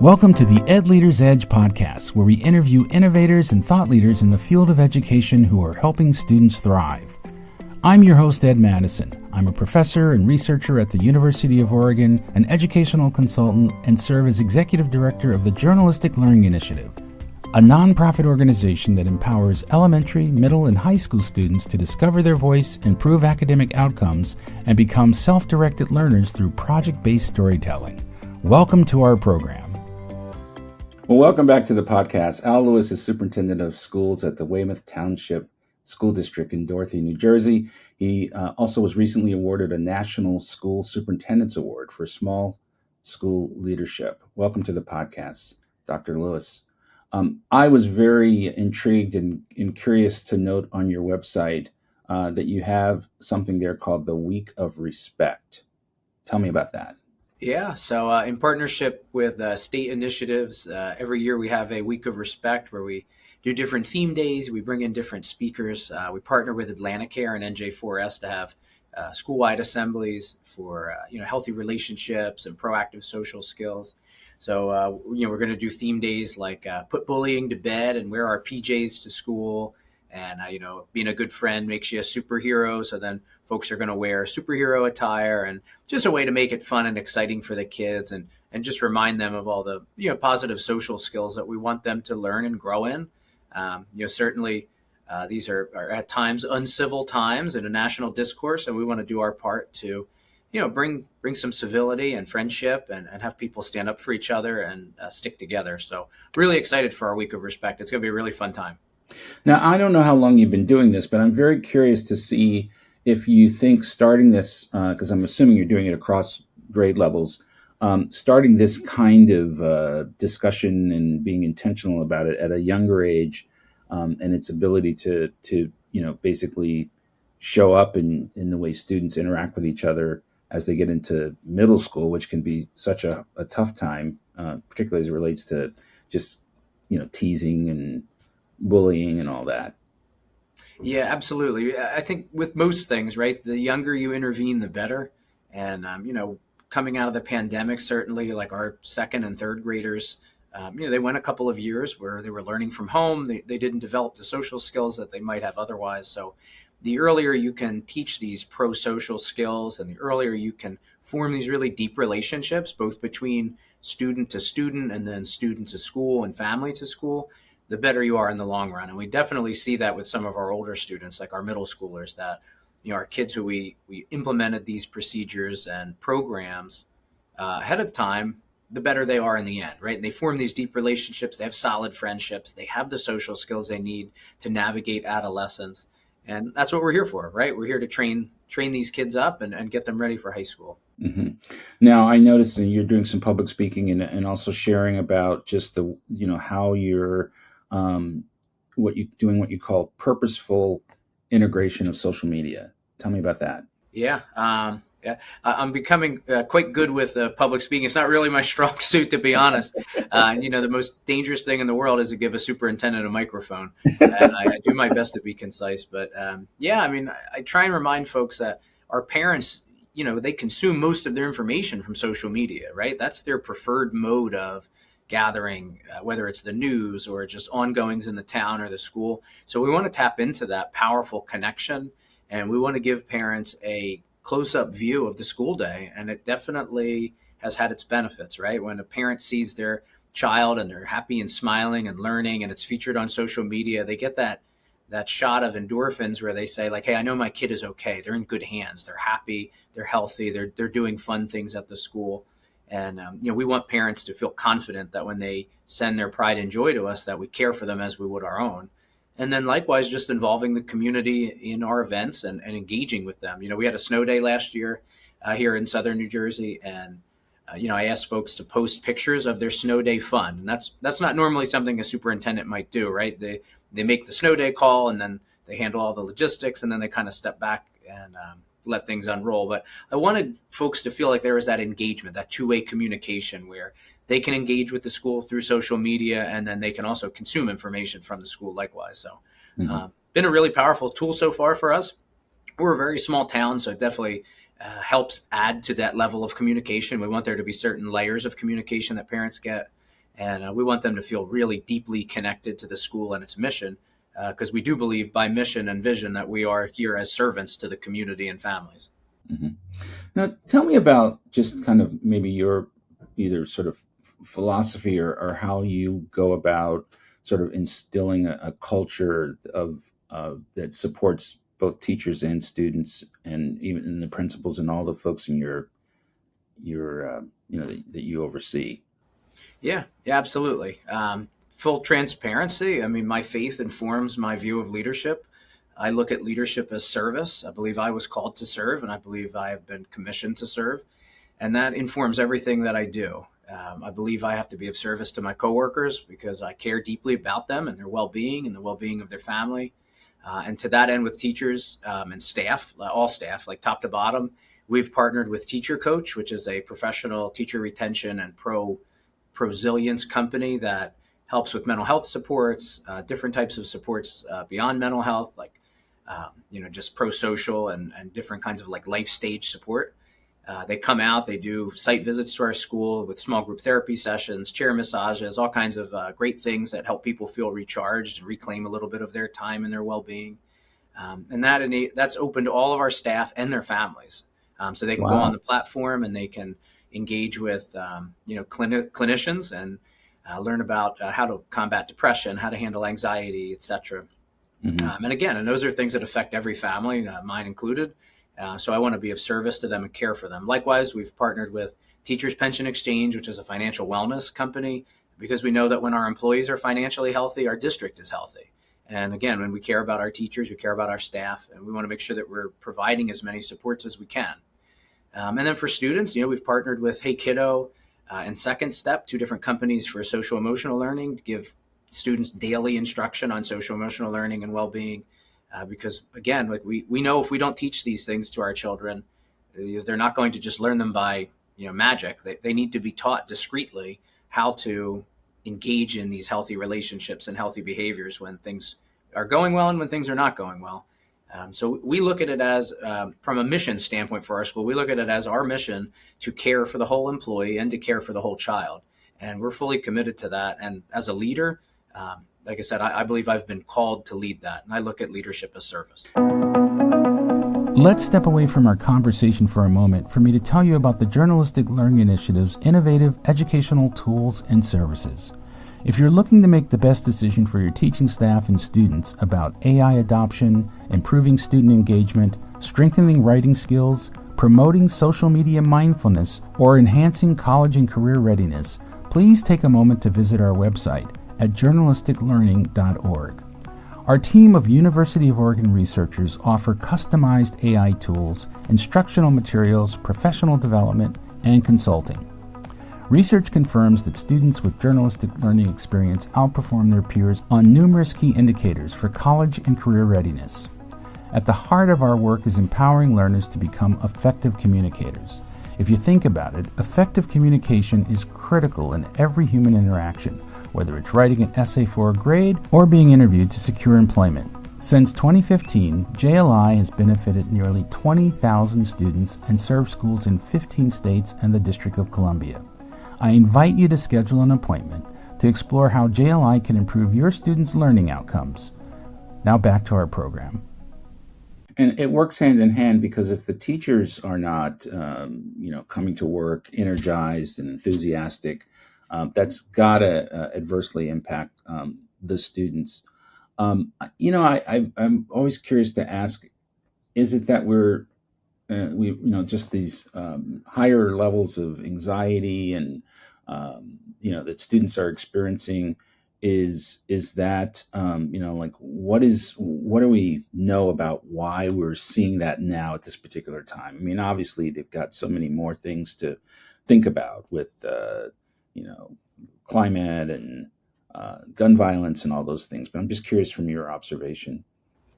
Welcome to the Ed Leader's Edge podcast, where we interview innovators and thought leaders in the field of education who are helping students thrive. I'm your host, Ed Madison. I'm a professor and researcher at the University of Oregon, an educational consultant, and serve as executive director of the Journalistic Learning Initiative, a nonprofit organization that empowers elementary, middle, and high school students to discover their voice, improve academic outcomes, and become self-directed learners through project-based storytelling. Welcome to our program. Well, welcome back to the podcast. Al Lewis is superintendent of schools at the Weymouth Township School District in Dorothy, New Jersey. He also was recently awarded a National School Superintendent's Award for small school leadership. Welcome to the podcast, Dr. Lewis. I was very intrigued and curious to note on your website that you have something there called the Week of Respect. Tell me about that. Yeah, so in partnership with state initiatives, every year we have a Week of Respect where we do different theme days. We bring in different speakers. We partner with Atlanticare and NJ4S to have school-wide assemblies for healthy relationships and proactive social skills. So we're going to do theme days like put bullying to bed and wear our PJs to school. And being a good friend makes you a superhero. So then folks are going to wear superhero attire, and just a way to make it fun and exciting for the kids, and just remind them of all the positive social skills that we want them to learn and grow in. Certainly these are at times uncivil times in a national discourse, and we want to do our part to bring some civility and friendship and have people stand up for each other and stick together. So really excited for our Week of Respect. It's going to be a really fun time. Now, I don't know how long you've been doing this, but I'm very curious to see if you think starting this, because I'm assuming you're doing it across grade levels, starting this kind of discussion and being intentional about it at a younger age, and its ability to basically show up in the way students interact with each other as they get into middle school, which can be such a tough time, particularly as it relates to just teasing and bullying and all that. Yeah, absolutely. I think with most things, right, the younger you intervene, the better. And, coming out of the pandemic, certainly like our second and third graders, they went a couple of years where they were learning from home. They didn't develop the social skills that they might have otherwise. So the earlier you can teach these pro-social skills and the earlier you can form these really deep relationships, both between student to student and then student to school and family to school, the better you are in the long run. And we definitely see that with some of our older students, like our middle schoolers, that, our kids who we implemented these procedures and programs ahead of time, the better they are in the end, right? And they form these deep relationships. They have solid friendships. They have the social skills they need to navigate adolescence. And that's what we're here for, right? We're here to train these kids up and get them ready for high school. Mm-hmm. Now, I noticed that you're doing some public speaking and also sharing about just the, how you're what you call purposeful integration of social media. Tell me about that. Yeah. I'm becoming quite good with public speaking. It's not really my strong suit, to be honest. The most dangerous thing in the world is to give a superintendent a microphone. And I do my best to be concise. But I try and remind folks that our parents, they consume most of their information from social media, right? That's their preferred mode of gathering, whether it's the news or just ongoings in the town or the school. So we want to tap into that powerful connection, and we want to give parents a close-up view of the school day. And it definitely has had its benefits, right? When a parent sees their child and they're happy and smiling and learning, and it's featured on social media, they get that shot of endorphins where they say, like, hey, I know my kid is okay. They're in good hands. They're happy. They're healthy. They're doing fun things at the school. And, we want parents to feel confident that when they send their pride and joy to us, that we care for them as we would our own. And then likewise, just involving the community in our events and engaging with them. We had a snow day last year here in Southern New Jersey. And, I asked folks to post pictures of their snow day fun. And that's not normally something a superintendent might do, right? They make the snow day call, and then they handle all the logistics, and then they kind of step back and let things unroll. But I wanted folks to feel like there was that engagement, that two-way communication where they can engage with the school through social media, and then they can also consume information from the school likewise. So been a really powerful tool so far for us. We're a very small town, so it definitely helps add to that level of communication. We want there to be certain layers of communication that parents get. And we want them to feel really deeply connected to the school and its mission, because we do believe by mission and vision that we are here as servants to the community and families. Mm-hmm. Now, tell me about just kind of maybe your either sort of philosophy or how you go about sort of instilling a culture of that supports both teachers and students, and even the principals and all the folks in your that you oversee. Yeah, absolutely. Full transparency. I mean, my faith informs my view of leadership. I look at leadership as service. I believe I was called to serve, and I believe I have been commissioned to serve. And that informs everything that I do. I believe I have to be of service to my coworkers because I care deeply about them and their well-being and the well-being of their family. And to that end, with teachers and staff, all staff, like top to bottom, we've partnered with Teacher Coach, which is a professional teacher retention and prosilience company that helps with mental health supports, different types of supports beyond mental health, like just pro-social and different kinds of like life stage support. They come out, they do site visits to our school with small group therapy sessions, chair massages, all kinds of great things that help people feel recharged and reclaim a little bit of their time and their well-being. And that's open to all of our staff and their families. So they can go on the platform and they can engage with clinicians and learn about how to combat depression, how to handle anxiety, etc. Mm-hmm. And those are things that affect every family, mine included. So I want to be of service to them and care for them. Likewise, we've partnered with Teachers Pension Exchange, which is a financial wellness company, because we know that when our employees are financially healthy, our district is healthy. And again, when we care about our teachers, we care about our staff, and we want to make sure that we're providing as many supports as we can. And then for students, we've partnered with Hey Kiddo and Second Step, two different companies for social emotional learning, to give students daily instruction on social emotional learning and well-being. Because again, like we know if we don't teach these things to our children, they're not going to just learn them by magic. They need to be taught discreetly how to engage in these healthy relationships and healthy behaviors when things are going well and when things are not going well. So we look at it as, from a mission standpoint for our school, we look at it as our mission to care for the whole employee and to care for the whole child. And we're fully committed to that. And as a leader, like I said, I believe I've been called to lead that. And I look at leadership as service. Let's step away from our conversation for a moment for me to tell you about the Journalistic Learning Initiative's innovative educational tools and services. If you're looking to make the best decision for your teaching staff and students about AI adoption, improving student engagement, strengthening writing skills, promoting social media mindfulness, or enhancing college and career readiness, please take a moment to visit our website at journalisticlearning.org. Our team of University of Oregon researchers offer customized AI tools, instructional materials, professional development, and consulting. Research confirms that students with journalistic learning experience outperform their peers on numerous key indicators for college and career readiness. At the heart of our work is empowering learners to become effective communicators. If you think about it, effective communication is critical in every human interaction, whether it's writing an essay for a grade or being interviewed to secure employment. Since 2015, JLI has benefited nearly 20,000 students and served schools in 15 states and the District of Columbia. I invite you to schedule an appointment to explore how JLI can improve your students' learning outcomes. Now back to our program. And it works hand in hand, because if the teachers are not, coming to work energized and enthusiastic, that's got to adversely impact the students. I'm always curious to ask: is it that just these higher levels of anxiety and that students are experiencing? Is that what do we know about why we're seeing that now at this particular time? I mean, obviously they've got so many more things to think about with climate and gun violence and all those things, but I'm just curious from your observation.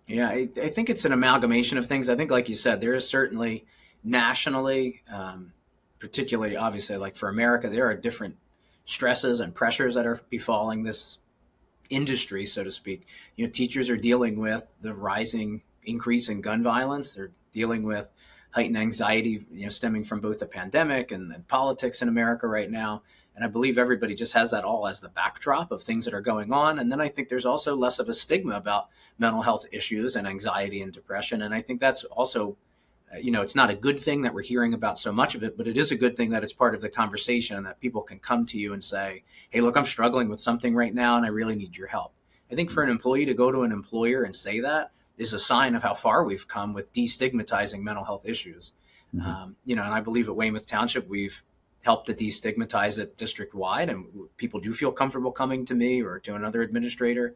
Yeah, I think it's an amalgamation of things. I think, like you said, there is certainly nationally, particularly obviously like for America, there are different stresses and pressures that are befalling this industry, so to speak. Teachers are dealing with the rising increase in gun violence. They're dealing with heightened anxiety, stemming from both the pandemic and politics in America right now. And I believe everybody just has that all as the backdrop of things that are going on. And then I think there's also less of a stigma about mental health issues and anxiety and depression. And I think that's also, it's not a good thing that we're hearing about so much of it, but it is a good thing that it's part of the conversation and that people can come to you and say, hey, look, I'm struggling with something right now and I really need your help. I think for an employee to go to an employer and say that is a sign of how far we've come with destigmatizing mental health issues. And I believe at Weymouth Township, we've helped to destigmatize it district wide, and people do feel comfortable coming to me or to another administrator.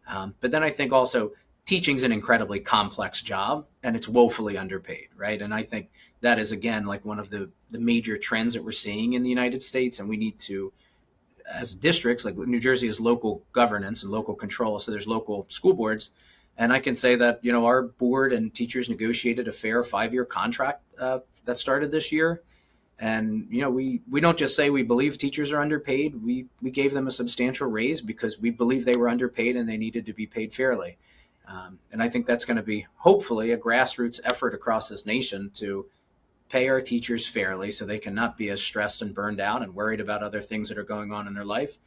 But then I think also teaching's an incredibly complex job and it's woefully underpaid, right? And I think that is, again, like one of the major trends that we're seeing in the United States. And we need to, as districts, like New Jersey is local governance and local control. So there's local school boards. And I can say that, our board and teachers negotiated a fair 5-year contract that started this year. And, we don't just say we believe teachers are underpaid. We gave them a substantial raise because we believe they were underpaid and they needed to be paid fairly. And I think that's going to be hopefully a grassroots effort across this nation to pay our teachers fairly so they can not be as stressed and burned out and worried about other things that are going on in their life.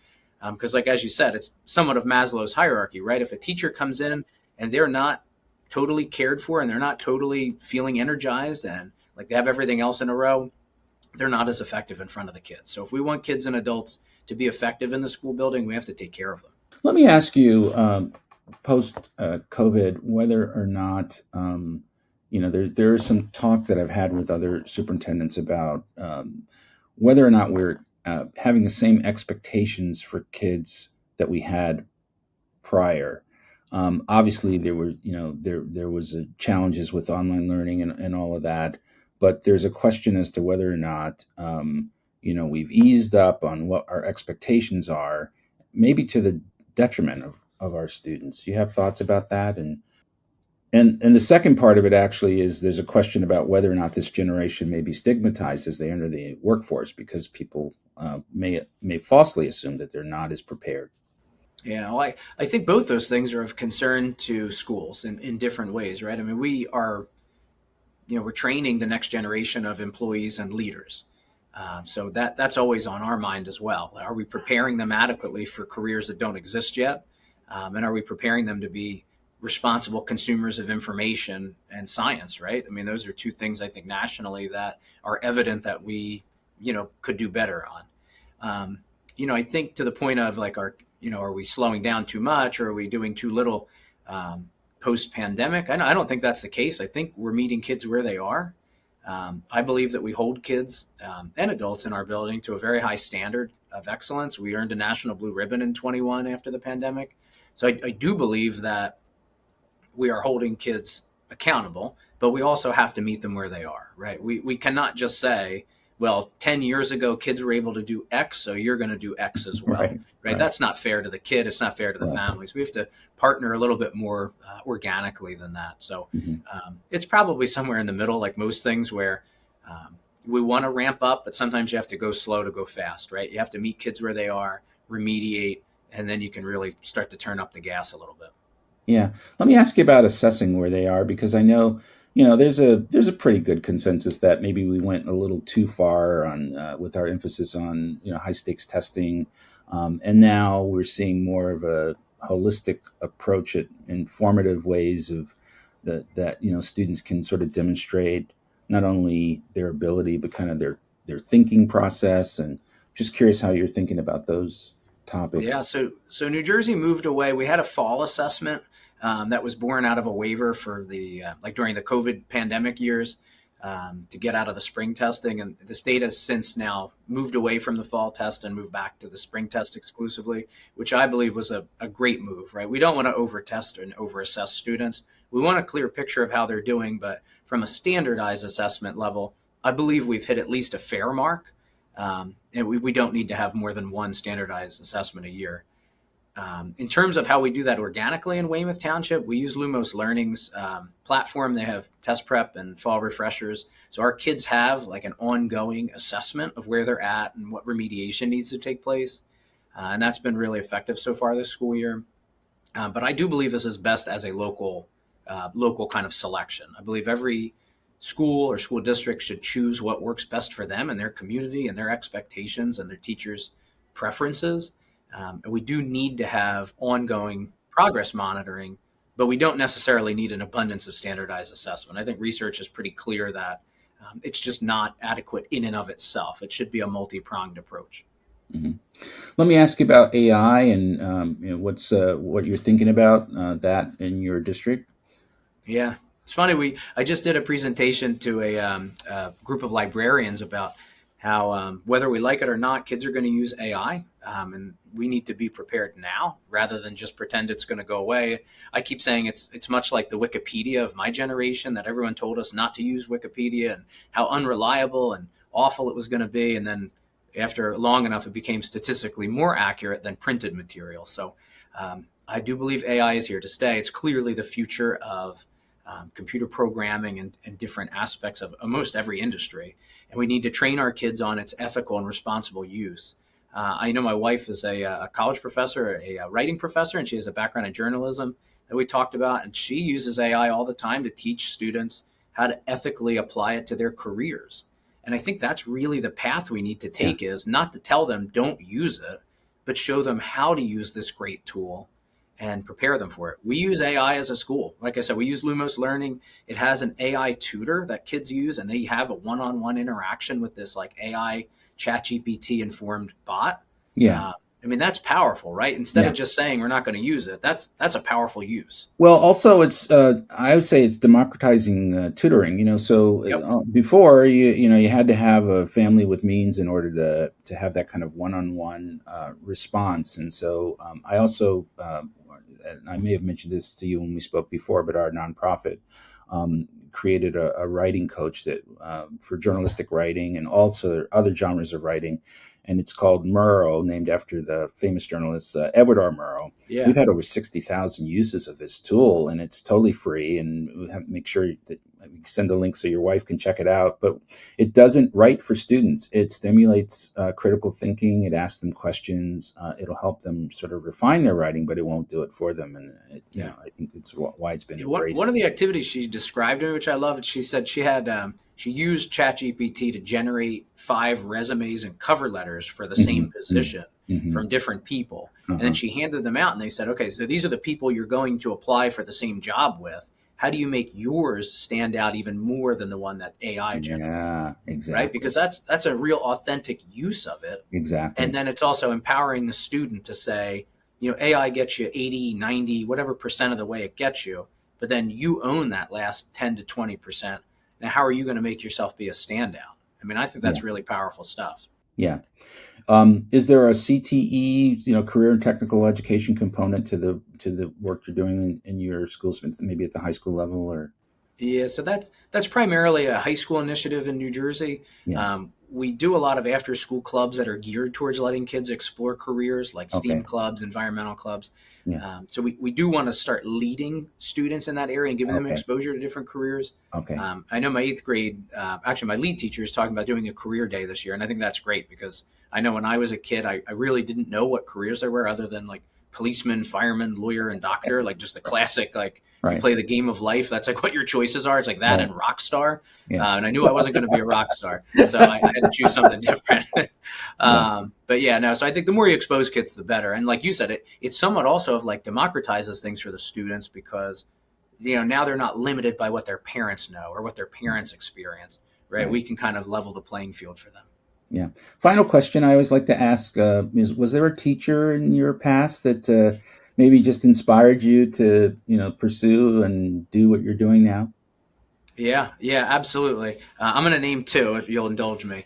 Because like, as you said, it's somewhat of Maslow's hierarchy, right? If a teacher comes in and they're not totally cared for and they're not totally feeling energized and like they have everything else in a row, they're not as effective in front of the kids. So if we want kids and adults to be effective in the school building, we have to take care of them. Let me ask you, post COVID, whether or not, there is some talk that I've had with other superintendents about whether or not we're having the same expectations for kids that we had prior. Obviously, there were, there was challenges with online learning and all of that, but there's a question as to whether or not, we've eased up on what our expectations are, maybe to the detriment of our students. You have thoughts about that? And the second part of it actually is there's a question about whether or not this generation may be stigmatized as they enter the workforce because people may falsely assume that they're not as prepared. Yeah, well, I think both those things are of concern to schools in different ways, right? I mean, we're training the next generation of employees and leaders. So that's always on our mind as well. Are we preparing them adequately for careers that don't exist yet? And are we preparing them to be responsible consumers of information and science, right? I mean, those are two things I think nationally that are evident that we, could do better on. I think to the point of like are we slowing down too much or are we doing too little post-pandemic? I don't think that's the case. I think we're meeting kids where they are. I believe that we hold kids and adults in our building to a very high standard of excellence. We earned a National Blue Ribbon in 21 after the pandemic. So I do believe that we are holding kids accountable, but we also have to meet them where they are, right? We cannot just say, well, 10 years ago, kids were able to do X, so you're going to do X as well, right? That's not fair to the kid. It's not fair to the families. We have to partner a little bit more organically than that. So it's probably somewhere in the middle, like most things where we want to ramp up, but sometimes you have to go slow to go fast, right? You have to meet kids where they are, remediate, and then you can really start to turn up the gas a little bit. Yeah. Let me ask you about assessing where they are, because I know, there's a pretty good consensus that maybe we went a little too far on with our emphasis on, high stakes testing. And now we're seeing more of a holistic approach at informative ways of that students can sort of demonstrate not only their ability, but kind of their thinking process. And just curious how you're thinking about those topics. Yeah. So New Jersey moved away. We had a fall assessment that was born out of a waiver for the during the COVID pandemic years to get out of the spring testing. And the state has since now moved away from the fall test and moved back to the spring test exclusively, which I believe was a great move, right? We don't want to over-test and over-assess students. We want a clear picture of how they're doing, but from a standardized assessment level, I believe we've hit at least a fair mark. And we don't need to have more than one standardized assessment a year. In terms of how we do that organically in Weymouth Township, we use Lumos Learning's platform. They have test prep and fall refreshers. So our kids have like an ongoing assessment of where they're at and what remediation needs to take place. And that's been really effective so far this school year. But I do believe this is best as a local kind of selection. I believe every school or school district should choose what works best for them and their community and their expectations and their teachers' preferences. And we do need to have ongoing progress monitoring, but we don't necessarily need an abundance of standardized assessment. I think research is pretty clear that it's just not adequate in and of itself. It should be a multi-pronged approach. Mm-hmm. Let me ask you about AI and what you're thinking about that in your district. Yeah, it's funny. I just did a presentation to a group of librarians about how whether we like it or not, kids are going to use AI, and we need to be prepared now rather than just pretend it's going to go away. I keep saying it's much like the Wikipedia of my generation, that everyone told us not to use Wikipedia and how unreliable and awful it was going to be, and then after long enough, it became statistically more accurate than printed material. So I do believe AI is here to stay. It's clearly the future of computer programming and different aspects of almost every industry. And we need to train our kids on its ethical and responsible use. I know my wife is a college professor, a writing professor, and she has a background in journalism that we talked about. And she uses AI all the time to teach students how to ethically apply it to their careers. And I think that's really the path we need to take, is not to tell them don't use it, but show them how to use this great tool and prepare them for it. We use AI as a school. Like I said, we use Lumos Learning. It has an AI tutor that kids use, and they have a one-on-one interaction with this like AI ChatGPT informed bot. Yeah. I mean, that's powerful, right? Instead of just saying we're not going to use it, that's a powerful use. Well, also it's I would say it's democratizing tutoring. Before you had to have a family with means in order to have that kind of one-on-one response. And so I also and I may have mentioned this to you when we spoke before, but our nonprofit created a writing coach that for journalistic writing and also other genres of writing. And it's called Murrow, named after the famous journalist Edward R. Murrow. Yeah. We've had over 60,000 uses of this tool, and it's totally free. And we have to make sure that we send the link so your wife can check it out. But it doesn't write for students. It stimulates critical thinking. It asks them questions. It'll help them sort of refine their writing, but it won't do it for them. And I think it's why it's been embraced. One of the activities she described to me, which I loved, she said she had she used ChatGPT to generate 5 resumes and cover letters for the same position from different people. And then she handed them out, and they said, okay, so these are the people you're going to apply for the same job with. How do you make yours stand out even more than the one that AI generated? Yeah, exactly. Right? Because that's a real authentic use of it. Exactly. And then it's also empowering the student to say, AI gets you 80, 90, whatever percent of the way it gets you, but then you own that last 10 to 20%. Now, how are you going to make yourself be a standout? I mean, I think that's really powerful stuff. Yeah. Is there a CTE, career and technical education component to the work you're doing in your schools, maybe at the high school level, or? Yeah, so that's primarily a high school initiative in New Jersey. Yeah. We do a lot of after school clubs that are geared towards letting kids explore careers like STEAM clubs, environmental clubs. Yeah. So we do want to start leading students in that area and giving them exposure to different careers. Okay. I know my 8th grade, actually my lead teacher is talking about doing a career day this year. And I think that's great because I know when I was a kid, I really didn't know what careers there were other than like policeman, fireman, lawyer, and doctor, like just the classic, like you play the game of life. That's like what your choices are. It's like that and rock star. Yeah. And I knew I wasn't going to be a rock star. So I had to choose something different. But yeah, no, so I think the more you expose kids, the better. And like you said, it's somewhat also of like democratizes things for the students because, now they're not limited by what their parents know or what their parents experienced, right? We can kind of level the playing field for them. Yeah. Final question I always like to ask was there a teacher in your past that maybe just inspired you to, pursue and do what you're doing now? Yeah, absolutely. I'm going to name 2 if you'll indulge me.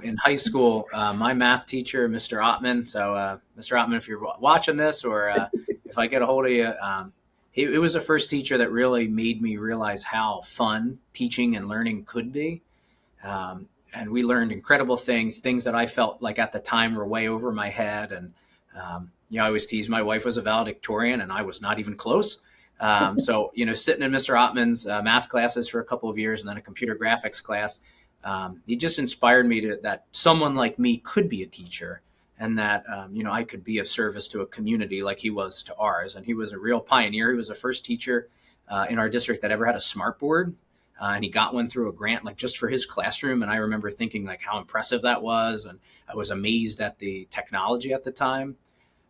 In high school, my math teacher, Mr. Ottman. So, Mr. Ottman, if you're watching this or if I get a hold of you, it was the first teacher that really made me realize how fun teaching and learning could be. And we learned incredible things that I felt like at the time were way over my head. And, I always tease my wife was a valedictorian and I was not even close. So, sitting in Mr. Ottman's math classes for a couple of years and then a computer graphics class, he just inspired me that someone like me could be a teacher and that, I could be of service to a community like he was to ours. And he was a real pioneer. He was the first teacher in our district that ever had a smart board. and he got one through a grant, like just for his classroom. And I remember thinking like how impressive that was. And I was amazed at the technology at the time.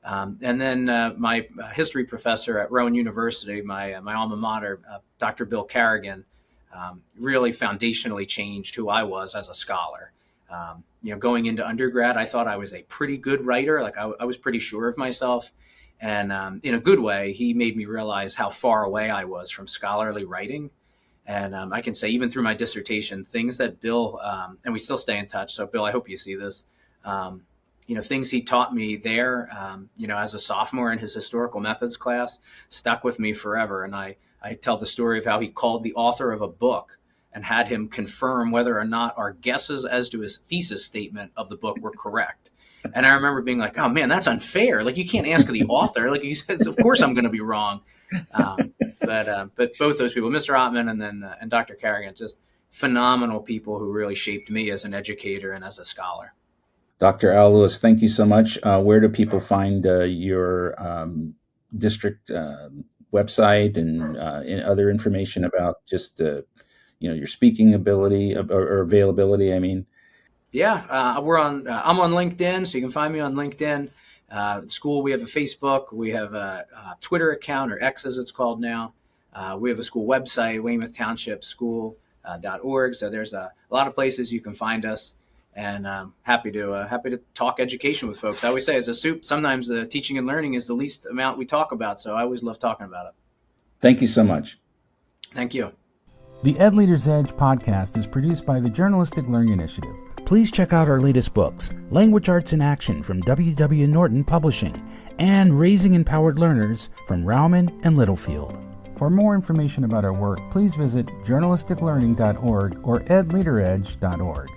And then my history professor at Rowan University, my alma mater, Dr. Bill Carrigan, really foundationally changed who I was as a scholar. Going into undergrad, I thought I was a pretty good writer. Like I was pretty sure of myself. And in a good way, he made me realize how far away I was from scholarly writing. And I can say, even through my dissertation, things that Bill, and we still stay in touch. So Bill, I hope you see this. Things he taught me there, as a sophomore in his historical methods class, stuck with me forever. And I tell the story of how he called the author of a book and had him confirm whether or not our guesses as to his thesis statement of the book were correct. And I remember being like, oh man, that's unfair. Like, you can't ask the author. Like, he says, of course I'm going to be wrong. But both those people, Mr. Ottman and Dr. Carrigan, just phenomenal people who really shaped me as an educator and as a scholar. Dr. Al Lewis, thank you so much. Where do people find your district website and other information about just your speaking ability or availability? I mean, yeah, I'm on LinkedIn, so you can find me on LinkedIn. School, we have a Facebook, we have a Twitter account, or X as it's called now. We have a school website, Weymouth Township School .org. So there's a lot of places you can find us. And happy to talk education with folks. I always say, as a soup, sometimes teaching and learning is the least amount we talk about. So I always love talking about it. Thank you so much. Thank you. The Ed Leader's Edge podcast is produced by the Journalistic Learning Initiative. Please check out our latest books, Language Arts in Action from W.W. Norton Publishing, and Raising Empowered Learners from Rauman and Littlefield. For more information about our work, please visit journalisticlearning.org or edleaderedge.org.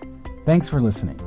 Thanks for listening.